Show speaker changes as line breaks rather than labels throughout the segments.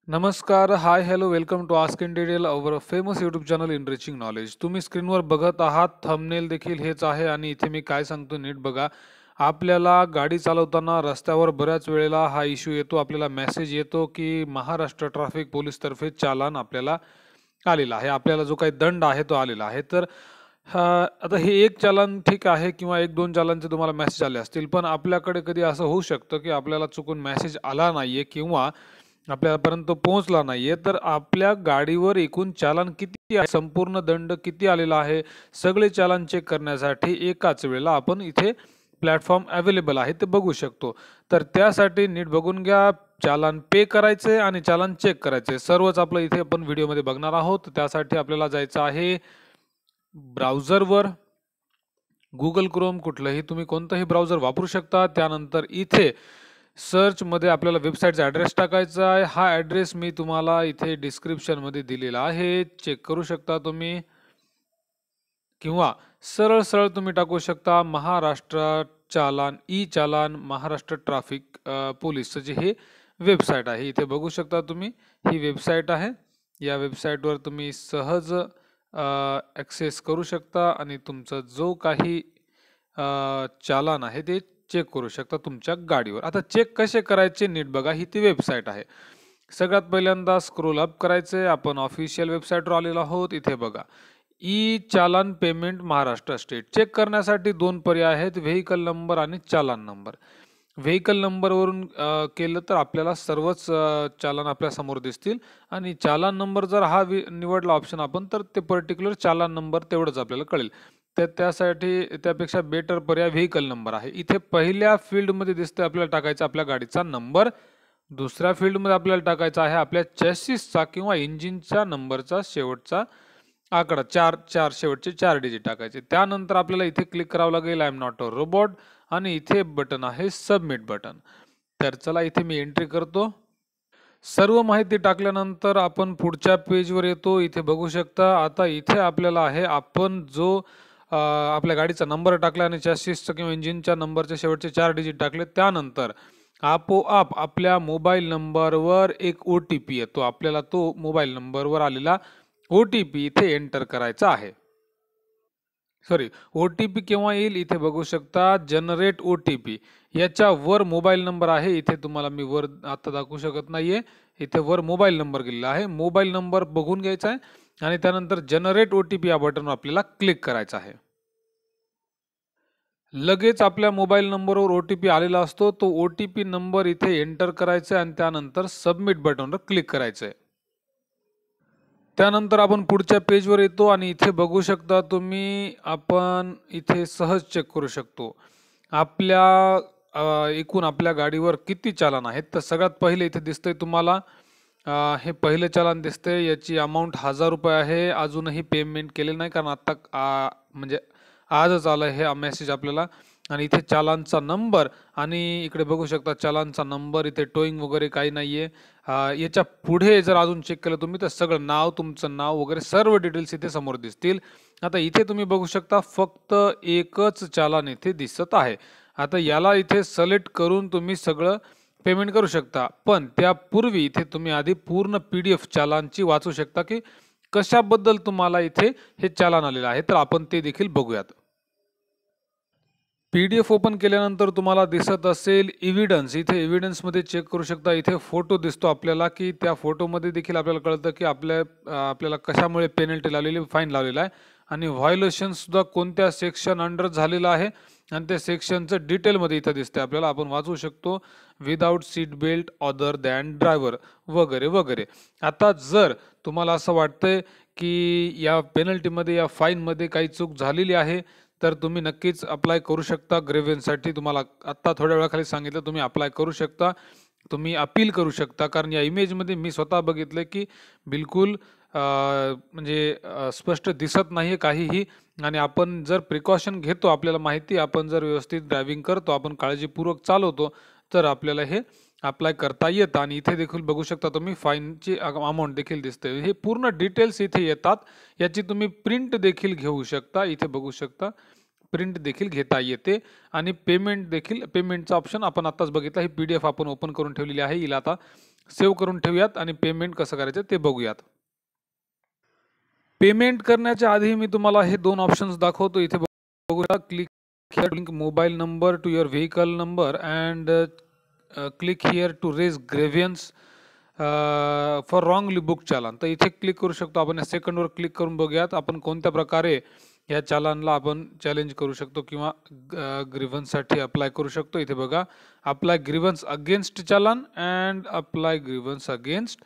नमस्कार, hi, hello, welcome to ask in detail our famous YouTube channel enriching knowledge. तुम्ही स्क्रीनवर बघत आहात, थंबनेल देखील हेच आहे आणि इथे मी काय सांगतो नीट बघा. आपल्याला गाडी चालवताना रस्त्यावर बऱ्याच वेळेला हा इश्यू येतो. आपल्याला मेसेज येतो की महाराष्ट्र ट्रॅफिक पोलीसतर्फे चालान आपल्याला आलेला आहे. आपल्याला जो काही दंड आहे तो आलेला आहे. तर आता हे एक चालान ठीक आहे किंवा 1-2 चालानचे तुम्हाला मेसेज आले असतील. पण आपल्याकडे कधी असं होऊ शकतं की आपल्याला चुकून मेसेज आला नाहीये किंवा आपल्यापर्यंत तो पोहोचला नाहीये, तर आपल्या गाडीवर एकूण चालान किती आहे, संपूर्ण दंड किती आलेला आहे, सगळे चालान चेक करण्यासाठी एकाच वेळेला आपण इथे प्लॅटफॉर्म अवेलेबल आहे ते बघू शकतो. तर त्यासाठी नीट बघून घ्या. चालान पे करायचे आणि चालान चेक करायचे. सर्वच आपलं इथे आपण व्हिडिओमध्ये बघणार आहोत. त्यासाठी आपल्याला जायचं आहे ब्राउझरवर. Google Chrome कुठलंही तुम्ही कोणतंही ब्राउझर वापरू शकता. त्यानंतर इथे सर्चमध्ये आपल्याला वेबसाईटचा ॲड्रेस टाकायचा आहे. हा ॲड्रेस मी तुम्हाला इथे डिस्क्रिप्शनमध्ये दिलेला आहे. चेक करू शकता तुम्ही किंवा सरळ-सरळ तुम्ही टाकू शकता महाराष्ट्र चालान, ई चालान, महाराष्ट्र ट्रॅफिक पोलीसचं जे हे वेबसाईट आहे. इथे बघू शकता तुम्ही ही वेबसाईट आहे. या वेबसाईटवर तुम्ही सहज ॲक्सेस करू शकता आणि तुमचा जो काही चालान आहे ते चेक करू शकता तुमच्या गाडीवर. आता चेक कसे करायचे नीट बघा. ही ती वेबसाईट आहे. सगळ्यात पहिल्यांदा स्क्रोल अप करायचंय. आपण ऑफिशियल वेबसाईटवर आलेलो आहोत. इथे बघा. ई चालान पेमेंट महाराष्ट्र स्टेट. चेक करण्यासाठी 2 पर्याय आहेत. व्हेइकल नंबर आणि चालान नंबर. व्हेइकल नंबरवरून केलं तर आपल्याला सर्वच चालान आपल्यासमोर दिसतील आणि चालान नंबर जर हा निवडला ऑप्शन आपण तर ते पर्टिक्युलर चालान नंबर तेवढंच आपल्याला कळेल. तर त्यासाठी त्यापेक्षा बेटर पर्याय व्हेइकल नंबर आहे. इथे पहिल्या फील्डमध्ये दिसतंय आपल्याला टाकायचा आपल्या गाडीचा नंबर. दुसऱ्या फील्डमध्ये आपल्याला टाकायचा आहे आपल्या चॅसिसचा किंवा इंजिनच्या नंबरचा शेवटचा आकडा 4 शेवटचे 4 डिजिट टाकायचे. त्यानंतर आपल्याला इथे क्लिक करावं लागेल I am not a robot आणि इथे बटन आहे सबमिट बटन. तर चला इथे मी एंट्री करतो. सर्व माहिती टाकल्यानंतर आपण पुढच्या पेजवर येतो. इथे बघू शकता. आता इथे आपल्याला आहे आपण जो आपल्या गाडीचा नंबर टाकला आणि चॅसिसचा किंवा इंजिनच्या नंबरचे शेवटचे 4 डिजिट टाकले. त्यानंतर आपोआप आपल्या मोबाईल नंबरवर एक ओ-टी-पी येतो. आपल्याला तो मोबाईल नंबरवर आलेला ओ-टी-पी इथे एंटर करायचा आहे. सॉरी, ओ-टी-पी केव्हा येईल इथे बघू शकता. जनरेट ओ-टी-पी याच्या वर मोबाईल नंबर आहे. इथे तुम्हाला मी वर आता दाखवू शकत नाहीये. इथे वर मोबाईल नंबर गेलेला आहे. मोबाईल नंबर बघून घ्यायचा आहे आणि त्यानंतर जनरेट ओ-टी-पी या बटनवर आपल्याला क्लिक करायचं आहे. लगेच आपल्या मोबाईल नंबरवर ओ-टी-पी आलेला असतो. तो ओ-टी-पी नंबर इथे एंटर करायचा आहे आणि त्यानंतर सबमिट बटनवर क्लिक करायचं आहे. त्यानंतर आपण पुढच्या पेजवर येतो आणि इथे बघू शकता तुम्ही आपण इथे सहज चेक करू शकतो. आपल्या एकूण आपल्या गाडीवर किती चालान आहेत. तर सगळ्यात पहिले इथे दिसतंय तुम्हाला हे पहिलं चालान दिसतंय. याची अमाउंट ₹1000 आहे. अजूनही पेमेंट केलेलं नाही कारण आत्ता म्हणजे आजच आलं हे मेसेज आपल्याला आणि इथे चालानचा नंबर आणि इकडे बघू शकता चालानचा नंबर इथे टोइंग वगैरे काही नाहीये. याच्या पुढे जर अजून चेक केलं तुम्ही तर सगळं नाव, तुमचं नाव वगैरे सर्व डिटेल्स इथे समोर दिसतील. आता इथे तुम्ही बघू शकता फक्त एकच चालान इथे दिसत आहे. आता याला इथे सिलेक्ट करून तुम्ही सगळं पेमेंट करू शकता. पण त्यापूर्वी इथे तुम्ही आधी पूर्ण पी-डी-एफ चालानची वाचू शकता, की कशाबद्दल तुम्हाला इथे हे चालान आलेलं आहे. तर आपण ते देखील बघूयात. पी-डी-एफ ओपन केल्यानंतर तुम्हाला दिसत असेल एव्हिडन्स. इथे एव्हिडन्समध्ये चेक करू शकता. इथे फोटो दिसतो आपल्याला, की त्या फोटोमध्ये देखील आपल्याला कळतं, की आपल्याला कशामुळे पेनल्टी लावलेली, फाईन लावलेला आहे आणि व्हायोलेशनसुद्धा कोणत्या सेक्शन अंडर झालेलं आहे आणि त्या सेक्शनचं डिटेलमध्ये इथं दिसतंय आपल्याला. आपण वाचू शकतो without seat belt other than driver वगैरे, वगैरे. आता जर तुम्हाला असं वाटतंय, की या पेनल्टीमध्ये, या फाईनमध्ये काही चूक झालेली आहे, तर तुम्ही नक्कीच अप्लाय करू शकता ग्रेव्हन्ससाठी. तुम्हाला आत्ता थोड्या वेळाखाली सांगितलं तुम्ही अप्लाय करू शकता. तुम्ही अपील करू शकता. कारण या इमेजमध्ये मी स्वतः बघितलंय, की बिलकुल म्हणजे स्पष्ट दिसत नाहीये काहीही आणि आपण जर प्रिकॉशन घेतो, आपल्याला माहिती आहे आपण जर व्यवस्थित ड्रायव्हिंग करतो, आपण काळजीपूर्वक चालवतो, तर आपल्याला हे अप्लाय करता येतं आणि इथे देखील बघू शकता तुम्ही फाईनची अमाउंट देखील दिसते. हे पूर्ण डिटेल्स इथे येतात. याची तुम्ही प्रिंट देखील घेऊ शकता. इथे बघू शकता प्रिंट देखील घेता येते आणि पेमेंटचा ऑप्शन आपण आताच बघितला. ही PDF आपण ओपन करून ठेवलेली आहे. हिला आता सेव्ह करून ठेवूयात आणि पेमेंट कसं करायचं ते बघूयात. पेमेंट करण्याच्या आधी मी तुम्हाला हे 2 ऑप्शन्स दाखवतो. इथे बघूया, click here link mobile number to your vehicle number and click here to raise grievances for wrongly book challan. तर इथे क्लिक करू शकतो आपण. या सेकंडवर क्लिक करून बघूयात आपण कोणत्या प्रकारे या चालानला आपण चॅलेंज करू शकतो किंवा ग्रीव्हन्ससाठी अप्लाय करू शकतो. इथे बघा, apply grievance against challan and apply grievance against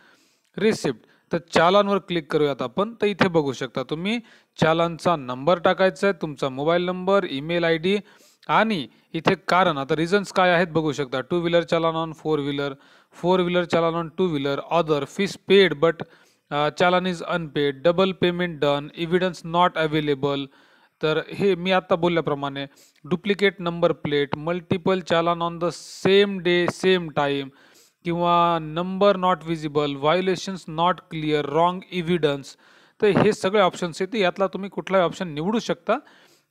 receipt. तर चालानवर क्लिक करूयात आपण. तर इथे बघू शकता तुम्ही चालानचा नंबर टाकायचा आहे, तुमचा मोबाईल नंबर, ईमेल ID आणि इथे कारण. आता रिझन्स काय आहेत बघू शकता. 2 wheeler challan on 4 wheeler, 4 wheeler challan on 2 wheeler, other fees paid but challan is unpaid, double payment done, evidence not available. तर हे मी आता बोलल्याप्रमाणे duplicate number plate, multiple challan on the same day same time किंवा number not visible, violations not clear, wrong evidence. तर हे सगळे options आहेत. यातला तुम्ही कुठलाही ऑप्शन निवडू शकता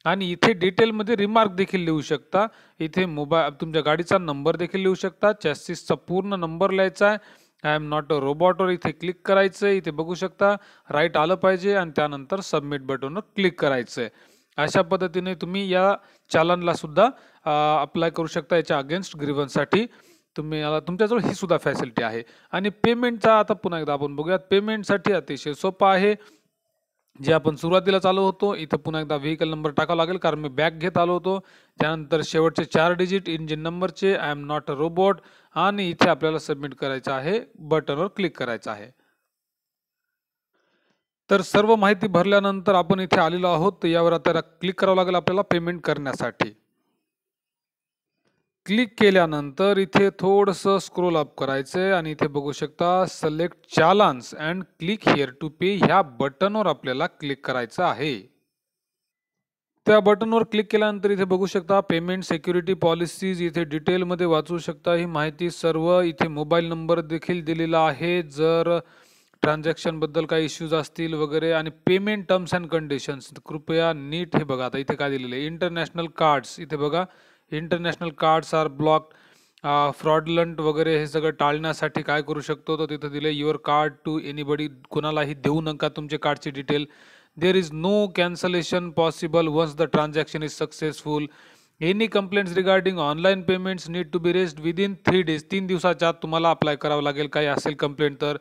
आणि इथे डिटेलमध्ये रिमार्क देखील लिहू शकता. इथे तुमच्या गाडीचा नंबर देखील लिहू शकता, चॅसिसचा पूर्ण नंबर लिहायचा आहे, आय एम नॉट अ रोबोटवर इथे क्लिक करायचं आहे. इथे बघू शकता राईट आलं पाहिजे आणि त्यानंतर सबमिट बटनवर क्लिक करायचं आहे. अशा पद्धतीने तुम्ही या चालानला सुद्धा अप्लाय करू शकता. याच्या अगेन्स्ट ग्रीव्हन्ससाठी तुमच्याजवळ ही सुद्धा फॅसिलिटी आहे. आणि पेमेंटचा आता पुन्हा एकदा आपण बघूयात. पेमेंटसाठी अतिशय सोपं आहे. जे आपण सुरुवातीला चालू होतो, इथं पुन्हा एकदा व्हेइकल नंबर टाकावा लागेल कारण मी बॅक घेत आलो होतो. त्यानंतर शेवटचे 4 डिजिट इंजिन नंबरचे, I am not a robot आणि इथे आपल्याला सबमिट करायचं आहे, बटनवर क्लिक करायचं आहे. तर सर्व माहिती भरल्यानंतर आपण इथे आलेलो आहोत. यावर आता क्लिक करावं लागेल आपल्याला पेमेंट करण्यासाठी. क्लिक केल्यानंतर इथे थोडंसं स्क्रोल अप करायचंय आणि इथे बघू शकता select challans and click here to pay ह्या बटनवर आपल्याला क्लिक करायचं आहे. त्या बटनवर क्लिक केल्यानंतर इथे बघू शकता पेमेंट सिक्युरिटी पॉलिसीज, इथे डिटेलमध्ये वाचू शकता ही माहिती सर्व. इथे मोबाईल नंबर देखील दिलेला आहे जर ट्रान्झॅक्शन बद्दल काही इश्यूज असतील वगैरे. आणि पेमेंट टर्म्स अँड कंडिशन्स कृपया नीट हे बघा. आता इथे काय दिलेलं आहे, इंटरनॅशनल कार्ड्स. इथे बघा इंटरनॅशनल कार्ड्स आर ब्लॉक्ड, फ्रॉडलंट वगैरे हे सगळं टाळण्यासाठी काय करू शकतो तर तिथं दिले युअर कार्ड टू एनीबडी, कोणालाही देऊ नका तुमचे कार्डची detail. There is no cancellation possible once the transaction is successful. Any complaints regarding online payments need to be raised within 3 days. 3 दिवसाच्या आत तुम्हाला अप्लाय करावं लागेल काही असेल कंप्लेंट तर.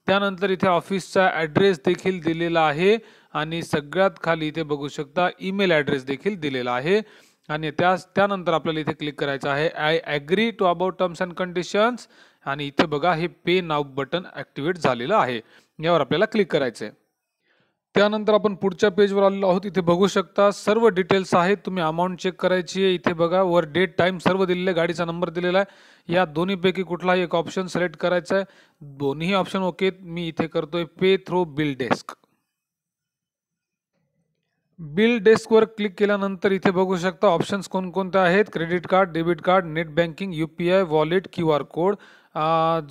त्यानंतर इथे ऑफिसचा ॲड्रेस देखील दिलेला आहे आणि सगळ्यात खाली इथे बघू शकता ईमेल ॲड्रेस देखील दिलेला आहे. आणि त्यानंतर आपल्याला इथे क्लिक करायचं आहे I agree to about terms and conditions. आणि इथे बघा हे पे नाव बटन ॲक्टिवेट झालेलं आहे, यावर आपल्याला क्लिक करायचं आहे. त्यानंतर आपण पुढच्या पेजवर आलेलो आहोत. इथे बघू शकता सर्व डिटेल्स आहेत. तुम्ही अमाऊंट चेक करायची आहे. इथे बघा वर डेट टाईम सर्व दिलेलं आहे, गाडीचा नंबर दिलेला आहे. या दोन्हीपैकी कुठलाही एक ऑप्शन सिलेक्ट करायचा आहे. दोन्ही ऑप्शन ओके. मी इथे करतोय पे थ्रू बिल डेस्क. बिल डेस्कवर क्लिक केल्यानंतर इथे बघू शकता ऑप्शन्स कोणकोणते आहेत. Credit card, debit card, net banking, UPI, wallet, QR code.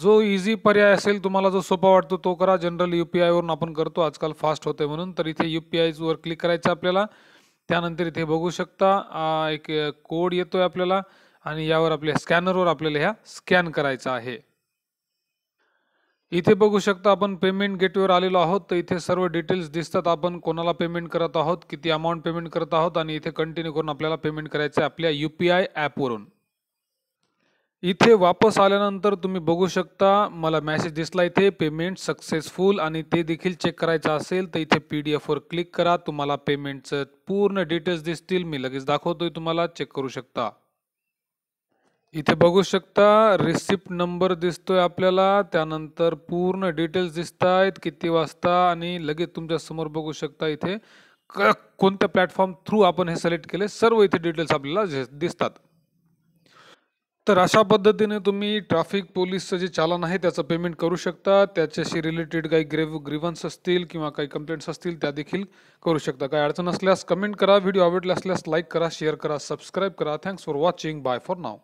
जो इझी पर्याय असेल तुम्हाला जो सोपा वाटतो तो करा. जनरल UPI वरून आपण करतो, आजकाल फास्ट होते म्हणून. तर इथे UPI वर क्लिक करायचं आपल्याला. त्यानंतर इथे बघू शकता एक कोड येतोय आपल्याला आणि यावर आपल्या स्कॅनरवर आपल्याला ह्या स्कॅन करायचा आहे. इथे बघू शकता आपण पेमेंट गेटवेवर आलेलो आहोत. तर इथे सर्व डिटेल्स दिसतात. आपण कोणाला पेमेंट करत आहोत, किती अमाऊंट पेमेंट करत आहोत आणि इथे कंटिन्यू करून आपल्याला पेमेंट करायचं आहे आपल्या UPI ॲपवरून. इथे वापस आल्यानंतर तुम्ही बघू शकता मला मेसेज दिसला इथे पेमेंट सक्सेसफुल आणि ते देखील चेक करायचं असेल तर इथे PDF वर क्लिक करा. तुम्हाला पेमेंटचं पूर्ण डिटेल्स दिसतील. मी लगेच दाखवतोय तुम्हाला, चेक करू शकता. इथे बघू शकता रिसिप्ट नंबर दिसतोय आपल्याला, त्यानंतर पूर्ण डिटेल्स दिसत आहेत किती वाजता आणि लगेच तुमच्या समोर बघू शकता इथे कोणत्या प्लॅटफॉर्म थ्रू आपण हे सिलेक्ट केले सर्व इथे डिटेल्स आपल्याला दिसतात. तर अशा पद्धतीने तुम्ही ट्रॅफिक पोलीसचं जे चालन आहे त्याचं पेमेंट करू शकता. त्याच्याशी रिलेटेड काही ग्रीव्हन्स असतील किंवा काही कंप्लेंट्स असतील त्या देखील करू शकता. काही अडचण असल्यास कमेंट करा. व्हिडिओ आवडला असल्यास लाईक करा, शेअर करा, सबस्क्राईब करा. Thanks for watching. Bye for now.